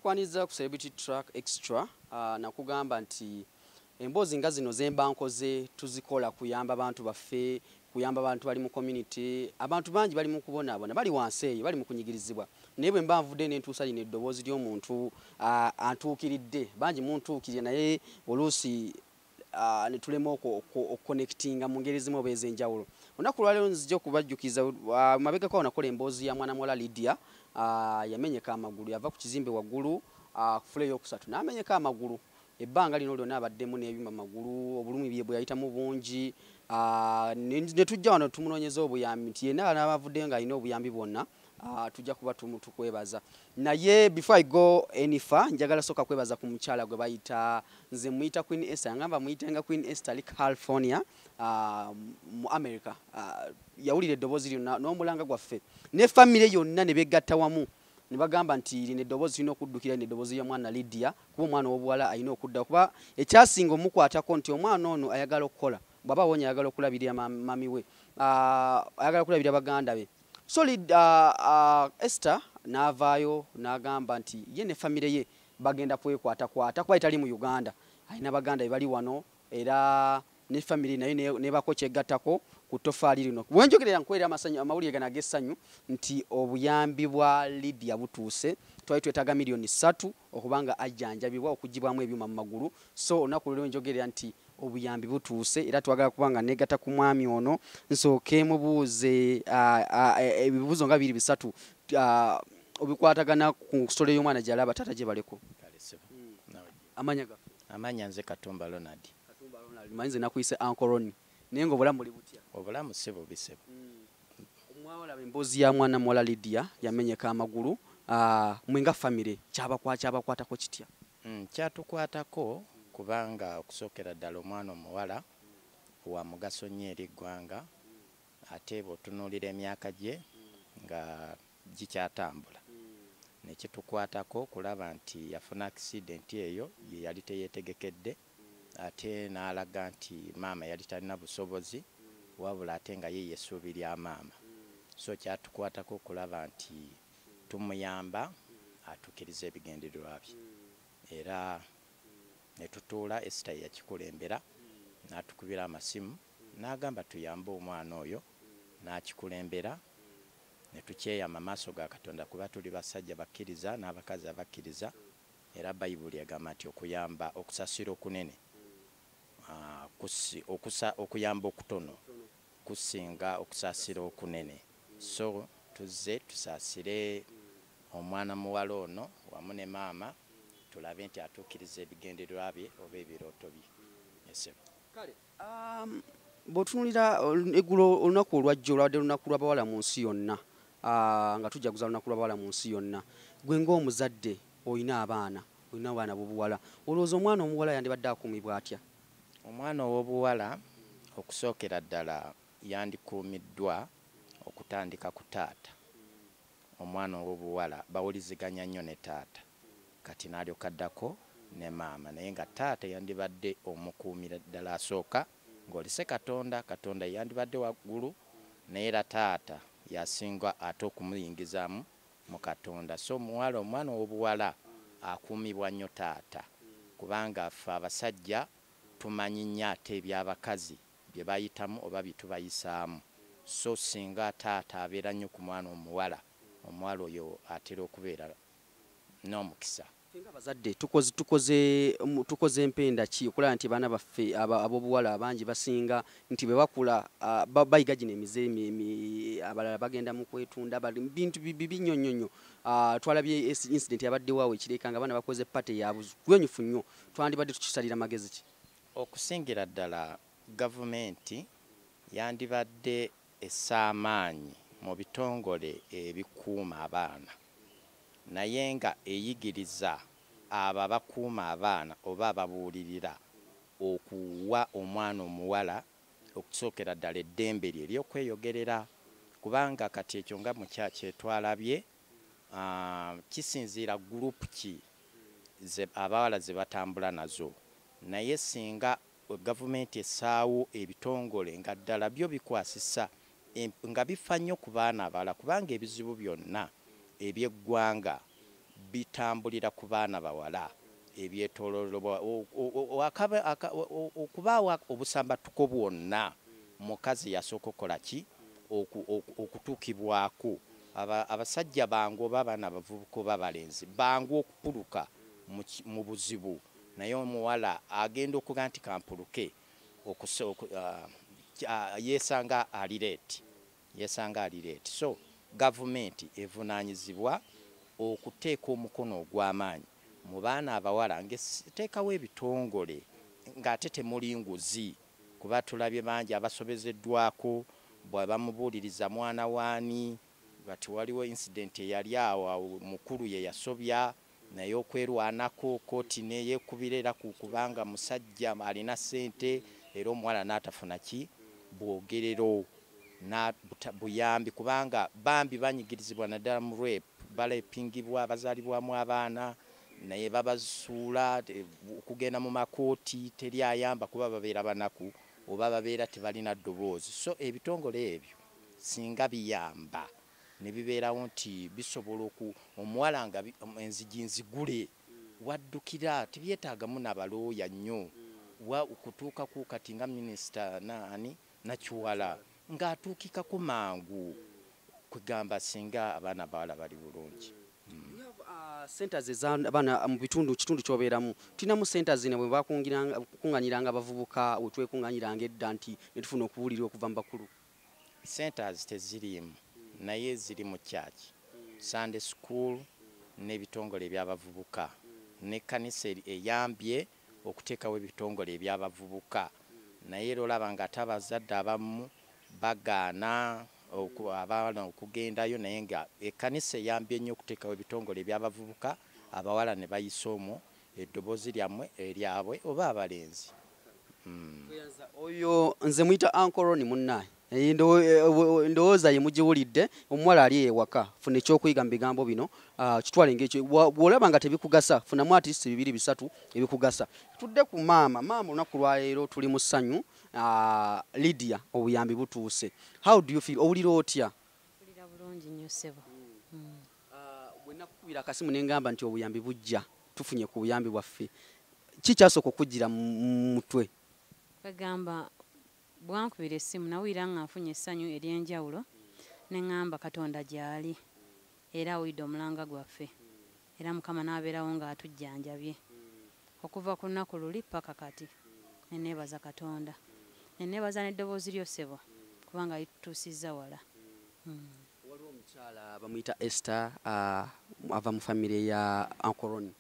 tukwaniza ku Celebrity Track Extra nakugamba nti emboozi nga zino zemba nkoze tuzikola kuyamba abantu baffe, kuyamba abantu bali mu community, abantu bangi bali mu kubonaabona, bali wansi eyo, bali mu kunyigirizibwa. Naye bwe mba nvudde n'entuusa lino eddoboozi ly'omuntu antuukiridde, bangi muntuukirye naye oluusi ne tulema okuconnectinga mu ngeri zimu oba ez'enjawulo. Olunaku lwaleero nzija okubajjukiza mabegako awo nakola emboozi ya mwana muwala Lydia, yamenyeka amagulu, yava ku kizimbe waggulu ku fule ey'okusatu n'amenyeka amagulu. Ebbanga lino lyonna abaddemu n'ebyuma amagulu, obulumi bye bwe yayitamu bungi. Ne tujja wano tumunoonyeza obuyambi nti yenna n'abavuddeyo ng'alina obuyambi bwonna tujja kuba tukwebaza. Naye before I go any far, njagala soka kwebaza ku mukyala gwe bayita, nze muyita Queen Esther, yangamba muyitenga Queen Esther ali California mu America. Yawulira eddoboozi lyonna n'omulanga gwaffe ne famire yonna ne begatta wamu ne bagamba nti lino eddoboozi lirina okuddukira n'eddoboozi ya mwana Lydia, kuba omwana w'obuwala alina okudda, kuba ekyasinga omukwatako nti omwana ono ayagala okukola, bw'aba awonya ayagala okulabirira mami we, ayagala okulabirira baganda be. So Esther n'avaayo n'agamba nti ye ne famire ye bagenda kwekwatakwata kuba etali mu Uganda, alina baganda be bali wano era ne famire nayo nebako kyegattako ku ttofaali lino. Bwenjogerera nkwera amawulire gano ag'essanyu nti obuyambi bwa Lydia butuuse, twali twetaaga miliyoni 3 okubanga ajjanjabibwa okugibwamu ebyuma mu magulu. So olunaku lero njogerera nti obuyambi butuuse era twagala kubanga negatta ku mwami ono nsooke mubuuze ebibuuzo nga 2-3 obikwatagana ku kusole y'omwana gy'alaba taata gye baleko. Amanya gaffe? Amanya nze Katumba Ronald. Katumba Ronald, manyize nakuyise Uncle Ronnie. Naye ng'obulamu buli butya? Obulamu si bubi sebo. Omwawulaba emboozi ya mwana muwala Lydia yamenyeka amagulu, mwe nga famire kyabakwatako kitya? Kyatukwatako kubanga okusookera ddala omwana omuwala wa mugaso nnyo eri ggwanga, ate bw'otunuulira emyaka gye nga gikyatambula. Ne kitukwatako kulaba nti yafuna accident eyo ye yali teyeetegekedde, ate n'alaga nti maama yali talina busobozi wabula ate nga ye essuubi lya maama. So kyatukwatako kulaba nti tumuyamba atuukiriza ebigendererwa bye, era ne tutuula Esther yakikulembera n'atukubira amasimu n'agamba tuyambe omwana oyo, n'akikulembera ne tukyeyama maaso ga Katonda kuba tuli basajja bakkiriza n'abakazi abakkiriza, era Bayibuli egamba nti okuyamba okusasira okunene okuyamba okutono kusinga okusaasira okunene. So tuzze tusaasire omwana muwala ono wamu ne maama, tulabe nti atuukiriza ebigendererwa bye oba ebirooto bye. Kale bw'otunuulira eggulo olunaku olwajja olwadde lunaku lw'abawala mu nsi yonna, nga tujaguza lunaku lw'abawala mu nsi yonna, gwe ng'omuzadde olina abaana b'obuwala, olowooza omwana omuwala yandibadde akuumibwa atya? Omwana ow'obuwala okusookera ddala yandikuumiddwa okutandika ku taata. Omwana ow'obuwala bawuliziganya nnyo ne taata, kati n'alyoka addako ne maama, naye nga taata yandibadde omukuumira ddala asooka ng'olise Katonda. Katonda yandibadde waggulu naye era taata yasinga ate okumuyingizaamu mu Katonda. So omwana ow'obuwala akuumibwa nnyo taata, kubanga ffe abasajja tumanyi nnyo ate eby'abakazi bye bayitamu oba bye tubayisaamu. So singa taata abeera nnyo ku mwana omuwala, omuwala oyo atera okubeera n'omukisa. Abazadde tukoze empenda ki okulaba nti baana baffe ab'obuwala abangi basinga nti bwe bakula bayiga gino emize abalala bagenda mu kwetunda, bintu bibi nnyo nnyo. Twalabye incident yabaddewo awo ekireeka nga baana bakoze pate ya bunyufu nnyo, twandibadde tukisalira magezi ki? Okusingira ddala gavumenti yandibadde essa amaanyi mu bitongole ebikuuma abaana, naye nga eyigiriza abo abakuuma abaana oba ababuulirira okuwa omwana omuwala okusookera ddala eddembe lye ery'okweyogerera, kubanga kati ekyo nga mukyaki etwalabye kisinziira gurupu ki abawala ze batambula nazo. Naye singa gavumenti essaawo ebitongole nga ddala byo bikwasisa nga bifa nnyo ku baana abalala, kubanga ebizibu byonna eby'eggwanga bitambulira ku baana bawala ebyetoololwa okubaawa obusambatuko bwonna mukazi yasooka okukola ki okutuukibwako abasajja bangu oba abaana abavubuka oba abalenzi bangu okupuluka mu buzibu naye omuwala agenda okuga nti kampuluke yeesanga alireeti so gavumenti evunaanyizibwa okuteeka omukono ogw'amaanyi mu baana abawala ng'eteekawo ebitongole ng'ate temuli nguzi kuba tulabye bangi abasobezeddwako bw'abamubuuliriza mwana waani bati waliwo incident eyali awo mukulu ye yasobya naye okwerwanako kooti neyeekubira era kubanga musajja alina ssente era omuwala n'atafuna ki bwogerero buyambi kubanga bambi banyigirizibwa naddala mu rape balepingibwa bazaalibwamu abaana naye babasuula okugenda mu makooti teri ayamba kuba babeera banaku oba babeera tebalina ddoboozi so ebitongole ebyo singa biyamba ne bibeerawo nti bisobola omuwala nga enzigi nzigule waddukira tibyeetaagamu n'abalooya nnyo okutuukaku kati nga minisita nakiwala ng'atuukikako mangu kugamba singa abaana bawala bali bulungi. Centers ez'abaana mu kitundu ky'obeeramu tulinamu centers bwe bakunganyiranga abavubuka wetwekunganyiranga edda nti ne tufuna okubuulira okuva mu bakulu. Centers teziriimu naye ziri mu church Sunday school n'ebitongole eby'abavubuka n'ekkanisa eyambye okuteekawo ebitongole eby'abavubuka naye era olaba nga ate abazadde abamu bagaana abaana okugendayo naye nga ekkanisa eyambye nnyo okuteekawo ebitongole eby'abavubuka abawala ne bayisa omwo eddoboozi eryabwe oba abalenzi. Oyo nze muyita Uncle Ronnie munnaye ndowooza ye mugiwulidde omuwala ali ewaka funa ekyokuyiga mu bigambo bino kitwale ng'ekyo bw'olaba nga tebikugasa funamu at least 2-3 ebikugasa. Tudde ku maama olunaku lwa leero tuli mu ssanyu Lydia obuyambi butuuse. How do you feel? Owulira otya? Owulira bulungi nnyo ssebo. Bwe nakukubira akasimu ne ngamba nti obuyambi bujja tufunye ku buyambi bwaffe ki kyasooka okujjira mu mutwe? Bagamba bwankubira essimu nawulira nga nfunye essanyu ery'enjawulo ne ŋŋamba Katonda gy'ali era awulidde omulanga gwaffe era Mukama n'abeerawo ng'atujjanjabye okuva ku lunaku luli paka kati ne neebaza Katonda ne neebaza n'eddoboozi lyo ssebo kubanga litutuusizza wala. Waliwo omukyala bamuyita Esther ava mu famire ya Uncle Ronnie.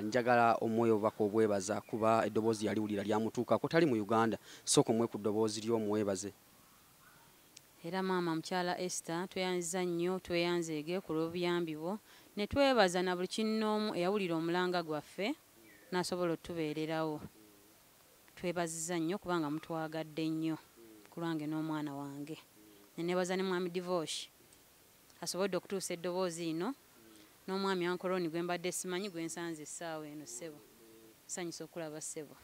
Njagala omwoyo obubaka obwebaza kuba eddoboozi yaliwulira lyamutuukako tali mu Uganda sooka omwe ku ddoboozi ly'omwebaze. Era maama mukyala Esther tweyanziza nnyo tweyanzeege ku lw'obuyambi bwo ne twebaza na buli kinnoomu eyawulira omulanga gwaffe n'asobola otubeererawo. Twebaziza nnyo kubanga mutwagadde nnyo ku lwange n'omwana wange. Ne neebaza ne mwami Divorce asobodde okutuusa eddoboozi ino n'omwami Uncle Ronnie gwe mbadde simanyi gwe nsanze essaawa eno ssebo. Nsanyusa okulaba ssebo.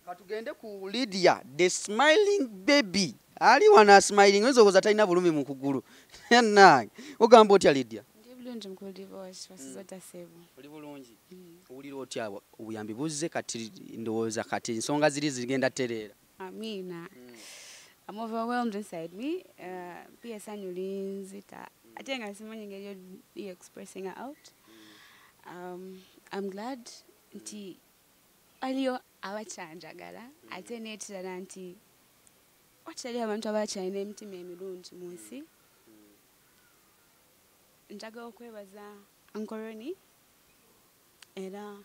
Katugende ku Lydia the smiling baby ali wana smiling ezooza talina bulumi mu kugulu. Nange ogamba otya Lydia? Ndi bulungi mukulu Divorce wasizota ssebo. Oli bulungi. Owulira otya obuyambi buzze kati ndowooza kati ensonga ziri zigenda tereera? Amina. I'm overwhelmed inside me. Pia essanyu linzita. Ate nga simanyi engeri you're expressing her out. I'm glad nti aliyo abakyanjagala ate n'ekirala nti watali abantu abakyalina emitima emirungi mu nsi. Njagala okwebaza Uncle Ronnie era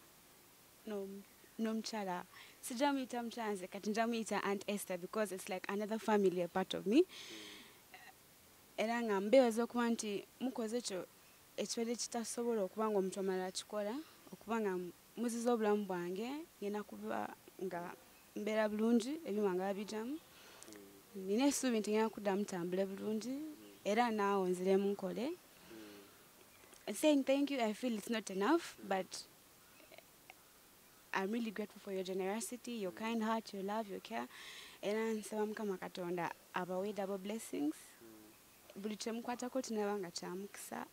n'omukyala sijja muyita mukyanze kati nja muyita Aunt Esther because it's like another family a part of me. Era nga mbeebaza okuba nti mukoze ekyo ekibeere kitasobola okuba nga omuntu omala akikola okuba nga muziza obulamu bwange ngenda kuba nga mbeera bulungi ebyuma nga babijjamu. Nina essuubi nti ngenda kuddamu tambule bulungi era naawe nziremu nkole. Saying thank you, I feel it's not enough, but I'm really grateful for your generosity, your kind heart, your love, your care. Era nsaba Mukama Katonda abawe double blessings. Buli kyemukwatako kinaba nga kya mukisa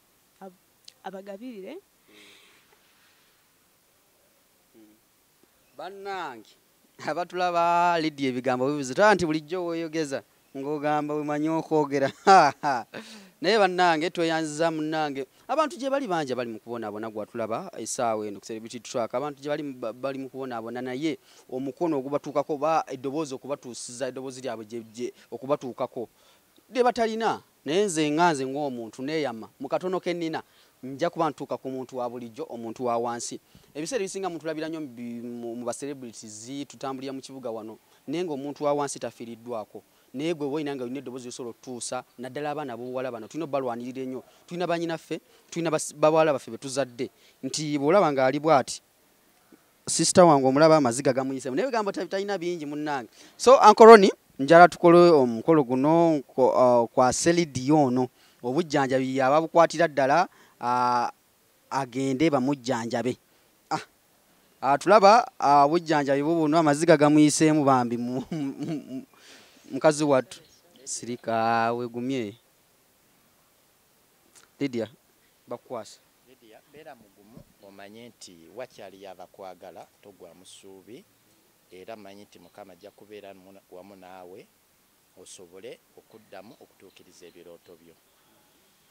abagabirire bannange abatulaba Lydia ebigambo bibizita nti bulijjo weeyogeza ng'ogamba wemanyi okwogera naye bannange tweyanziza munnange abantu gye bali bangi bali mu kubonaabona gwatulaba essaawa eno ku Celebrity Track abantu gye bali mu kubonaabona naye omukono ogubatuukako ba eddoboozi okubatuusiza eddoboozi lyabwe okubatuukako lye batalina naye nze nganze ng'omuntu neeyama mu katono ke nnina nja kuba ntuuka ku muntu wa bulijjo omuntu wa wansi ebiseera ebisinga muntu tulabira nnyo mu ba celebrities tutambulira mu kibuga wano naye ng'omuntu wa wansi tafiiriddwako naye gwe woyina nga olina eddoboozi osobola okutuusa naddala abaana b'obuwala bano tulina balwanirira ennyo tulina bannyinaffe tulina bawala baffe be tuzadde nti bw'olaba ng'ali bw'ati sisita wange omulaba amaziga gamuyisemu naye bigambo talina bingi munnange so ankoroni njala tukole omukolo guno kwa Lydia ono obujjanjabi ababukwatira ddala agende bamujjanjabe tulaba obujjanjabi buno amaziga gamuyiseemu Bambi mukazi wattu sirika wegumye Lydia bakwasa Lydia beera mugumu omanye nti wakyali abakwagala togwa musuubi era manyi nti Mukama ajja kubeera wamu naawe osobole okuddamu okutuukiriza ebirooto byo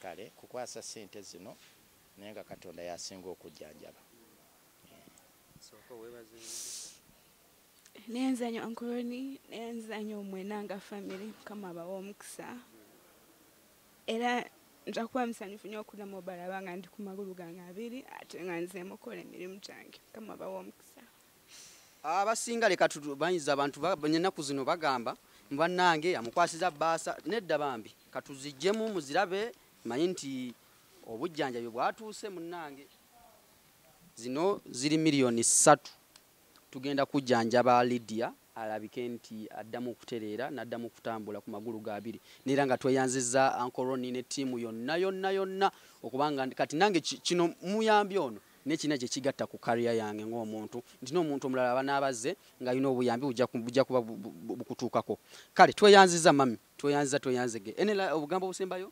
kale kukwasa ssente zino naye nga Katonda yasinga okujjanjaba nenzanyo ankoroni nenzanyo mwenanga family Mukama abawa omukisa era nja kuba musanyufu nnyo okudda Mwebale abanga ndi ku magulu gange abiri ate nga nzeemu okukola emirimu gyange Mukama abawa omukisa abasinga leka banyiza abantu ennaku zino bagamba bannange amukwasiza bbaasa nedda Bambi katuzijjemu muzirabe manyi nti obujjanjabi bwatuuse munnange zino ziri miliyoni 3 tugenda kujjanjaba Lydia alabike nti addamu okutereera n'addamu okutambula ku magulu gabiri neera nga tweyanzizza ankoroni ne ttiimu yonna okubanga kati nange kino muyambi ono nekina gye kigatta ku kariya yange ng'omuntu nti n'omuntu omulala abanaabaze ng'alina obuyambi bujja kuba bukutuukako kale tweyanziza mami tweyanzege enela obugambo busembayo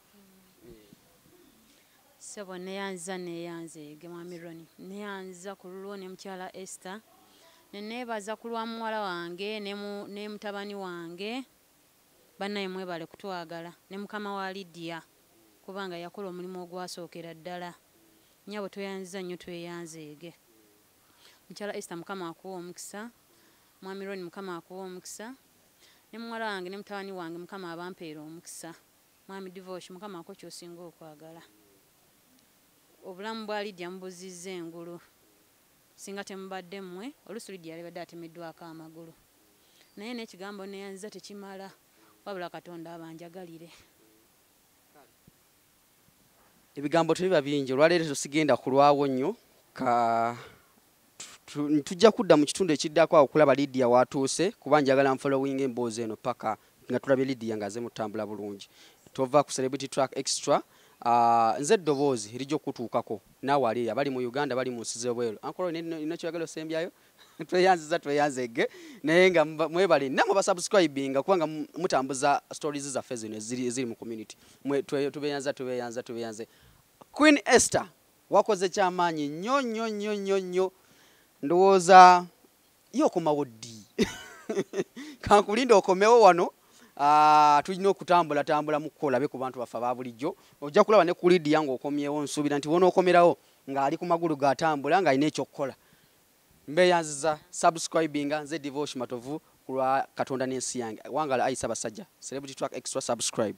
Sebo neyanzege mwami Roni neyanza ku lulwo ne mukyala Esther neneebaza ku lwa muwala wange ne mutabani wange bannaye Mwebale kutwagala ne mukama wa Lydia kubanga yakola omulimu ogwasookera ddala nyabo tweyanziza nnyo tweyanzeege mukyala Esther Mukama akuwa omukisa mwami Roni Mukama akuwa omukisa ne muwala wange ne mutabani wange Mukama abampeera omukisa mwami Divorce Mukama ako ky'osinga okwagala obulamu bwa Lydia mbuzizza engulu singa temubadde mmwe oluusi Lydia yalibadde atemeddwako amagulu naye n'ekigambo neyanziza tekimala wabula Katonda abanjagalire ebigambo tebiba bingi olwaleero tosigenda kulwawo nnyo tujja kudda mu kitundu ekiddako awo okulaba Lydia watuuse kuba njagala nfollowing emboozi eno paka nga tulabye Lydia ng'aze mutambula bulungi tova ku Celebrity Track Extra nze eddoboozi lijja okutuukako naawe ali abali mu Uganda bali mu nsi z'ebweru ankolo nina kyogera osembyayo tweyanzege naye nga Mwebale namwe basubscribinga kubanga mutambuza stories zaffe zino eziri mu community tubeyanze Queen Esther wakoze kyamaanyi nnyo ndowooza yokomawo ddi kankulinde okomewo wano tulina okutambula mu kukola be ku bantu baffe aba bulijjo ojja kulaba ne ku Lydia ng'okomyewo nsuubira nti wona okomerawo ng'ali ku magulu gatambula ng'alina ekyokukola mbeyanziza subscribinga nze Divorce Matovu ku lwa Katonda n'ensi yange wangala ayisa basajja Celebrity Track Extra subscribe